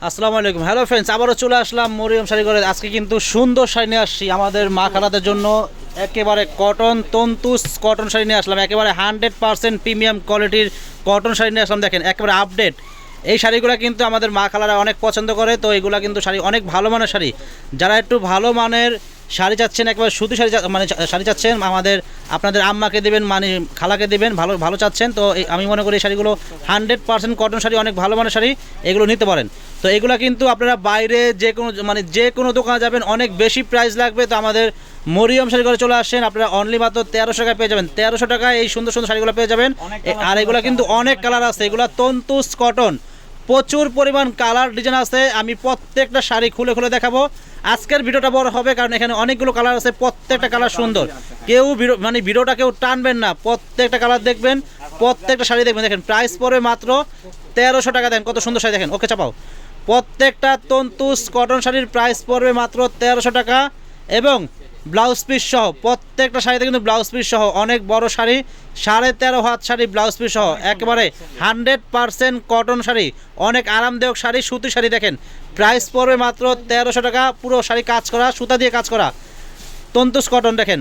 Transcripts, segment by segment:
আসসালামু আলাইকুম। Hello friends, আবারও চলে আসলাম মরিয়ম শাড়ি ঘরে। আজকে কিন্তু সুন্দর শাড়ি নিয়ে আসছি আমাদের মা খালাদের জন্য। একেবারে কটন তন্তুস কটন শাড়ি নিয়ে আসলাম, একেবারে 100% প্রিমিয়াম কোয়ালিটির কটন শাড়ি নিয়ে আসলাম। দেখেন একেবারে আপডেট এই শাড়িগুলো কিন্তু আমাদের মা খালারা অনেক পছন্দ করে। তো এইগুলা কিন্তু শাড়ি অনেক ভালো মানের শাড়ি। যারা একটু ভালো মানের শাড়ি চাচ্ছেন, একবার সুতি শাড়ি মানে শাড়ি চাচ্ছেন, আমাদের আপনাদের আম্মাকে দেবেন, মানে খালাকে দেবেন, ভালো ভালো চাচ্ছেন, তো আমি মনে করি এই শাড়িগুলো 100% কটন শাড়ি, অনেক ভালো মানের শাড়ি, এগুলো নিতে পারেন। তো এগুলো কিন্তু আপনারা বাইরে যে কোনো দোকানে যাবেন অনেক বেশি প্রাইস লাগবে। তো আমাদের মরিয়ম শাড়ি ঘরে চলে আসেন, আপনারা অনলি মাত্র 1300 টাকায় পেয়ে যাবেন। 1300 টাকায় এই সুন্দর সুন্দর শাড়িগুলো পেয়ে যাবেন। আর এগুলো কিন্তু অনেক কালার আছে, এগুলো তন্তুস কটন, প্রচুর পরিমাণ কালার ডিজাইন আছে। আমি প্রত্যেকটা শাড়ি খুলে খুলে দেখাবো। আজকের ভিডিওটা বড় হবে কারণ এখানে অনেকগুলো কালার আছে, প্রত্যেকটা কালার সুন্দর। কেউ ভিডিওটা কেউ টানবেন না, প্রত্যেকটা কালার দেখবেন, প্রত্যেকটা শাড়ি দেখবেন। দেখেন প্রাইস পড়বে মাত্র 1300 টাকা। দেন কত সুন্দর শাড়ি, দেখেন ওকে চাপাও। প্রত্যেকটা তন্তুস কটন শাড়ির প্রাইস পড়বে মাত্র 1300 টাকা এবং ব্লাউজ পিস সহ। প্রত্যেকটা শাড়িতে কিন্তু ব্লাউজ পিস সহ, অনেক বড় শাড়ি, 13.5 হাত শাড়ি, ব্লাউজ পিস সহ, একেবারে 100% কটন শাড়ি, অনেক আরামদায়ক শাড়ি, সুতি শাড়ি। দেখেন প্রাইস পড়বে মাত্র 1300 টাকা, পুরো শাড়ি কাজ করা, সুতা দিয়ে কাজ করা, তন্তুস কটন। দেখেন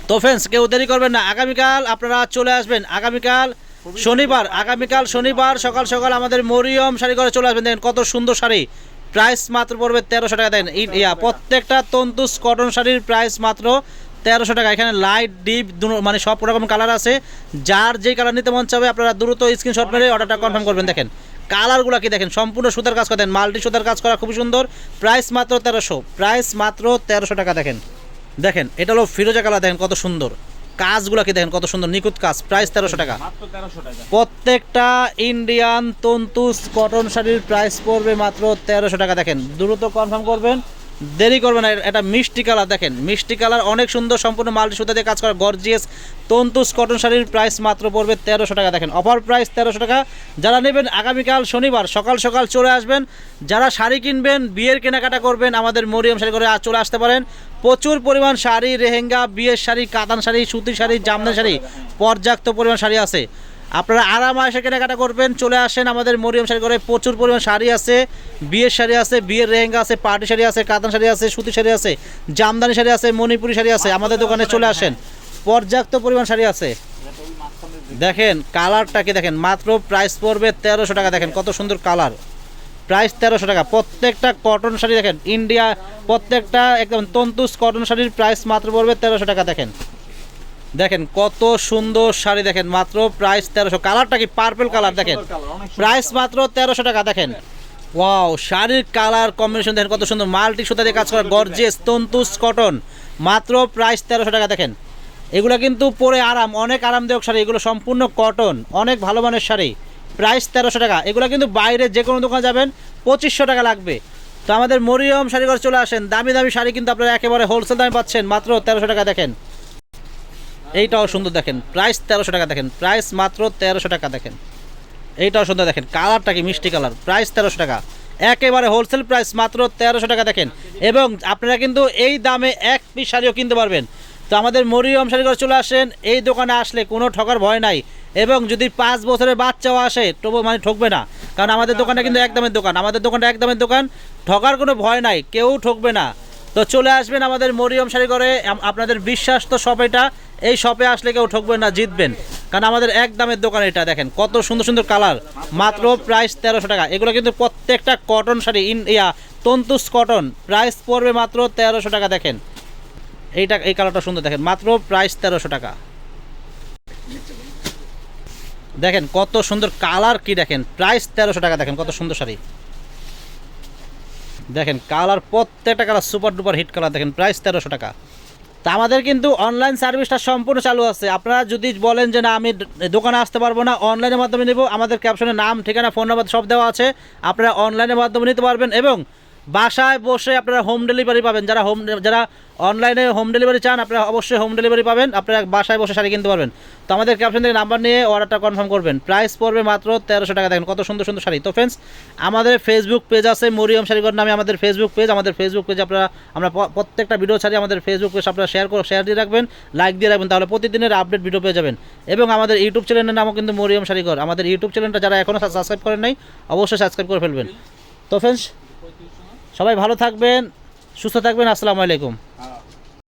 তো ফ্রেন্ডস, কেউ দেরি করবেন না, আগামীকাল আপনারা চলে আসবেন। আগামীকাল শনিবার সকাল সকাল আমাদের মরিয়ম শাড়ি ঘরে চলে আসবেন। দেখেন কত সুন্দর শাড়ি, প্রাইস মাত্র পড়বে 1300 টাকা। দেখেন প্রত্যেকটা তন্তুস কটন শাড়ির প্রাইস মাত্র 1300 টাকা। এখানে লাইট ডিপ মানে সব রকম কালার আছে। যার যেই কালার নিতে মন চাবে আপনারা দ্রুত স্ক্রিনশট মেরে অর্ডারটা কনফার্ম করবেন। দেখেন কালারগুলো কি দেখেন, সম্পূর্ণ সুতার কাজ করেন, মাল্টি সুতার কাজ করা, খুবই সুন্দর। প্রাইস মাত্র 1300, প্রাইস মাত্র 1300 টাকা। দেখেন দেখেন এটা হলো ফিরোজা কালার, দেখেন কত সুন্দর কাজগুলো, কি দেখেন কত সুন্দর নিখুঁত কাজ। প্রাইস 1300 টাকা। প্রত্যেকটা ইন্ডিয়ান তন্তুস কটন শাড়ির প্রাইস পড়বে মাত্র 1300 টাকা। দেখেন দ্রুত কনফার্ম করবেন, দেরি করবেন না। এটা মিষ্টি কালার, দেখেন মিষ্টি কালার, অনেক সুন্দর, সম্পূর্ণ মাল্টি সুতা দিয়ে কাজ করা গর্জিয়াস তন্তুস কটন শাড়ির প্রাইস মাত্র পড়বে 1300 টাকা। দেখেন অফার প্রাইস 1300 টাকা। যারা নেবেন আগামীকাল শনিবার সকাল সকাল চলে আসবেন। যারা শাড়ি কিনবেন, বিয়ের কেনাকাটা করবেন, আমাদের মরিয়ম শাড়ি করে চলে আসতে পারেন। প্রচুর পরিমাণ শাড়ি, রেহেঙ্গা, বিয়ের শাড়ি, কাতান শাড়ি, সুতির শাড়ি, জামদানি শাড়ি, পর্যাপ্ত পরিমাণ শাড়ি আছে। আপনারা আরামে কেনাকাটা করবেন, চলে আসেন আমাদের মরিয়ম শাড়ি ঘরে। প্রচুর পরিমাণ শাড়ি আছে, বিয়ের শাড়ি আছে, বিয়ের রেহেঙ্গা আছে, পার্টি শাড়ি আছে, কাতান শাড়ি আছে, সুতি শাড়ি আছে, জামদানি শাড়ি আছে, মণিপুরি শাড়ি আছে। আমাদের দোকানে চলে আসেন, পর্যাপ্ত পরিমাণ শাড়ি আছে। দেখেন কালারটা কি দেখেন, মাত্র প্রাইস পড়বে 1300 টাকা। দেখেন কত সুন্দর কালার, প্রাইস 1300 টাকা। প্রত্যেকটা কটন শাড়ি দেখেন, ইন্ডিয়া প্রত্যেকটা একদম তন্তুস কটন শাড়ির প্রাইস মাত্র পড়বে 1300 টাকা। দেখেন দেখেন কত সুন্দর শাড়ি, দেখেন মাত্র প্রাইস 1300। কালারটা কি পার্পল কালার, দেখেন প্রাইস মাত্র 1300 টাকা। দেখেন ওয়াও, শাড়ির কালার কম্বিনেশন দেখেন কত সুন্দর, মাল্টি সুতা দিয়ে কাজ করা গর্জিয়াস তন্তুস কটন, মাত্র প্রাইস 1300 টাকা। দেখেন এগুলো কিন্তু পরে আরাম, অনেক আরামদায়ক শাড়ি, এগুলো সম্পূর্ণ কটন, অনেক ভালো মানের শাড়ি, প্রাইস 1300 টাকা। এগুলো কিন্তু বাইরে যে কোনো দোকানে যাবেন 2500 টাকা লাগবে। তো আমাদের মরিয়ম শাড়ি ঘরে চলে আসেন, দামি দামি শাড়ি কিন্তু আপনারা একেবারে হোলসেল দামে পাচ্ছেন মাত্র 1300 টাকা। দেখেন এইটাও সুন্দর, দেখেন প্রাইস 1300 টাকা। দেখেন প্রাইস মাত্র 1300 টাকা। দেখেন এইটাও সুন্দর, দেখেন কালারটা কি মিষ্টি কালার, প্রাইস 1300 টাকা, একেবারে হোলসেল প্রাইস মাত্র 1300 টাকা। দেখেন এবং আপনারা কিন্তু এই দামে এক পিস শাড়িও কিনতে পারবেন। তো আমাদের মরিয়ম শাড়ি ঘরে চলে আসেন, এই দোকানে আসলে কোনো ঠকার ভয় নাই। এবং যদি 5 বছরের বাচ্চাও আসে তবু মানে ঠকবে না, কারণ আমাদের দোকানটা কিন্তু একদমের দোকান, আমাদের দোকানটা একদমের দোকান, ঠকার কোনো ভয় নাই, কেউ ঠকবে না। তো চলে আসবেন আমাদের মরিয়ম শাড়ি ঘরে, আপনাদের বিশ্বাস তো শপ, এটা এই শপে আসলে কেউ ঠকবেন না, জিতবেন, কারণ আমাদের এক দামের দোকান এটা। দেখেন কত সুন্দর সুন্দর কালার, মাত্র প্রাইস 1300 টাকা। এগুলো কিন্তু প্রত্যেকটা কটন শাড়ি, তন্তুস কটন, প্রাইস পড়বে মাত্র 1300 টাকা। দেখেন এই কালারটা সুন্দর, দেখেন মাত্র প্রাইস 1300 টাকা। দেখেন কত সুন্দর কালার, কি দেখেন প্রাইস 1300 টাকা। দেখেন কত সুন্দর শাড়ি, দেখেন কালার, প্রত্যেকটা colour super duper hit colour. দেখেন প্রাইস 1300 টাকা। তা আমাদের কিন্তু অনলাইন সার্ভিসটা সম্পূর্ণ চালু আছে। আপনারা যদি বলেন যে না আমি দোকানে আসতে পারবো না, অনলাইনের মাধ্যমে নেব, আমাদের ক্যাপশনে নাম, ঠিকানা, ফোন নাম্বার সব দেওয়া আছে, আপনারা অনলাইনের মাধ্যমে নিতে পারবেন এবং বাসায় বসে আপনারা হোম ডেলিভারি পাবেন। যারা অনলাইনে হোম ডেলিভারি চান, আপনারা অবশ্যই হোম ডেলিভারি পাবেন, আপনারা বাসায় বসে শাড়ি কিনতে পারবেন। তো আমাদের ক্যাপশন থেকে নাম্বার নিয়ে অর্ডারটা কনফার্ম করবেন। প্রাইস পড়বে মাত্র 1300 টাকা। দেখেন কত সুন্দর সুন্দর শাড়ি। তো ফ্রেন্ডস, আমাদের ফেসবুক পেজ আছে মরিয়ম শাড়িঘর নামে, আমাদের ফেসবুক পেজ। আমাদের ফেসবুক পেজে আমরা প্রত্যেকটা ভিডিও ছাড়ি, আমাদের ফেসবুক পেজ আপনারা শেয়ার দিয়ে রাখবেন, লাইক দিয়ে রাখবেন, তাহলে প্রতিদিনের আপডেট ভিডিও পেয়ে যাবেন। এবং আমাদের ইউটিউব চ্যানেলের নামও কিন্তু মরিয়ম শাড়িঘর। আমাদের ইউটিউব চ্যানেলটা যারা এখনও সাবস্ক্রাইব করেন নাই, অবশ্যই সাবস্ক্রাইব করে ফেলবেন। তো ফ্রেন্ডস সবাই ভালো থাকবেন, সুস্থ থাকবেন, আসসালামু আলাইকুম।